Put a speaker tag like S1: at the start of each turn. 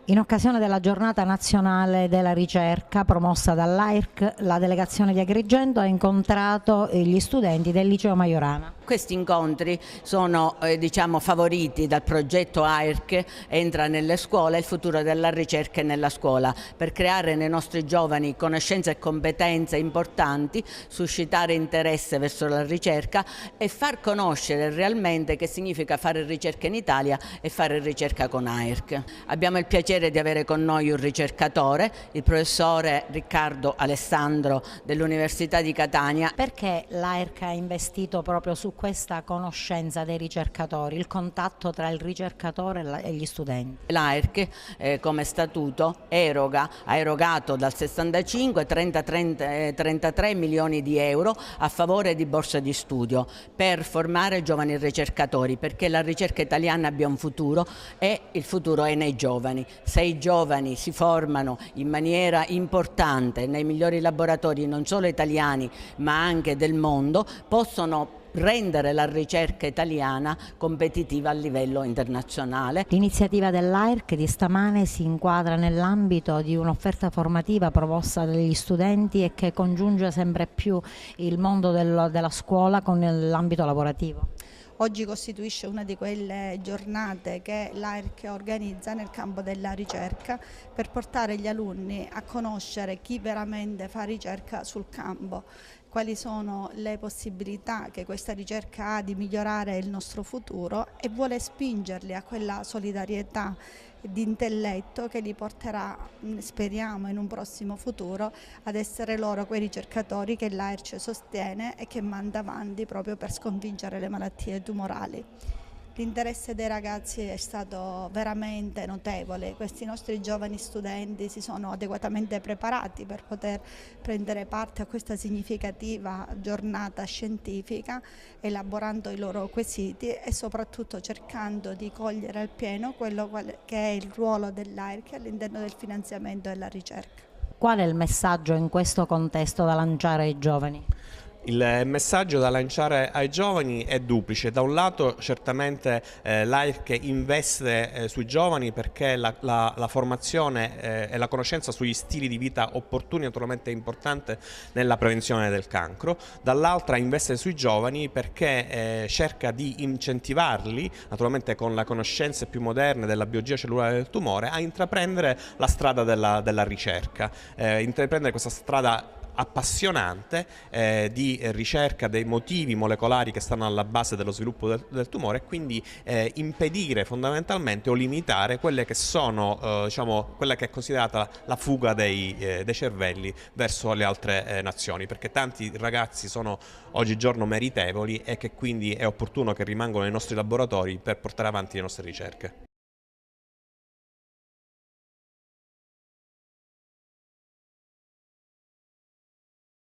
S1: In occasione della Giornata Nazionale della Ricerca promossa dall'AIRC, la delegazione di Agrigento ha incontrato gli studenti del Liceo Majorana.
S2: Questi incontri sono favoriti dal progetto AIRC Entra nelle scuole, il futuro della ricerca nella scuola, per creare nei nostri giovani conoscenze e competenze importanti, suscitare interesse verso la ricerca e far conoscere realmente che significa fare ricerca in Italia e fare ricerca con AIRC. Abbiamo il piacere di avere con noi un ricercatore, il professore Riccardo Alessandro dell'Università di Catania.
S1: Perché l'AIRC ha investito proprio su questa conoscenza dei ricercatori, il contatto tra il ricercatore e gli studenti?
S2: L'AIRC come statuto ha erogato dal 65 33 milioni di euro a favore di borse di studio per formare giovani ricercatori, perché la ricerca italiana abbia un futuro e il futuro è nei giovani. Se i giovani si formano in maniera importante nei migliori laboratori non solo italiani ma anche del mondo, possono rendere la ricerca italiana competitiva a livello internazionale.
S1: L'iniziativa dell'AIRC di stamane si inquadra nell'ambito di un'offerta formativa proposta dagli studenti e che congiunge sempre più il mondo della scuola con l'ambito lavorativo.
S3: Oggi costituisce una di quelle giornate che l'AIRC organizza nel campo della ricerca per portare gli alunni a conoscere chi veramente fa ricerca sul campo, quali sono le possibilità che questa ricerca ha di migliorare il nostro futuro e vuole spingerli a quella solidarietà di intelletto che li porterà, speriamo in un prossimo futuro, ad essere loro quei ricercatori che l'AIRC sostiene e che manda avanti proprio per sconfiggere le malattie tumorali. L'interesse dei ragazzi è stato veramente notevole, questi nostri giovani studenti si sono adeguatamente preparati per poter prendere parte a questa significativa giornata scientifica, elaborando i loro quesiti e soprattutto cercando di cogliere appieno quello che è il ruolo dell'AIRC all'interno del finanziamento della ricerca.
S1: Qual è il messaggio in questo contesto da lanciare ai giovani?
S4: Il messaggio da lanciare ai giovani è duplice. Da un lato certamente l'AIRC investe sui giovani perché la formazione e la conoscenza sugli stili di vita opportuni naturalmente è importante nella prevenzione del cancro, dall'altra investe sui giovani perché cerca di incentivarli, naturalmente con le conoscenze più moderne della biologia cellulare del tumore, a intraprendere la strada della ricerca, intraprendere questa strada appassionante di ricerca dei motivi molecolari che stanno alla base dello sviluppo del tumore e quindi impedire fondamentalmente o limitare quelle che sono quella che è considerata la fuga dei cervelli verso le altre nazioni, perché tanti ragazzi sono oggigiorno meritevoli e che quindi è opportuno che rimangano nei nostri laboratori per portare avanti le nostre ricerche.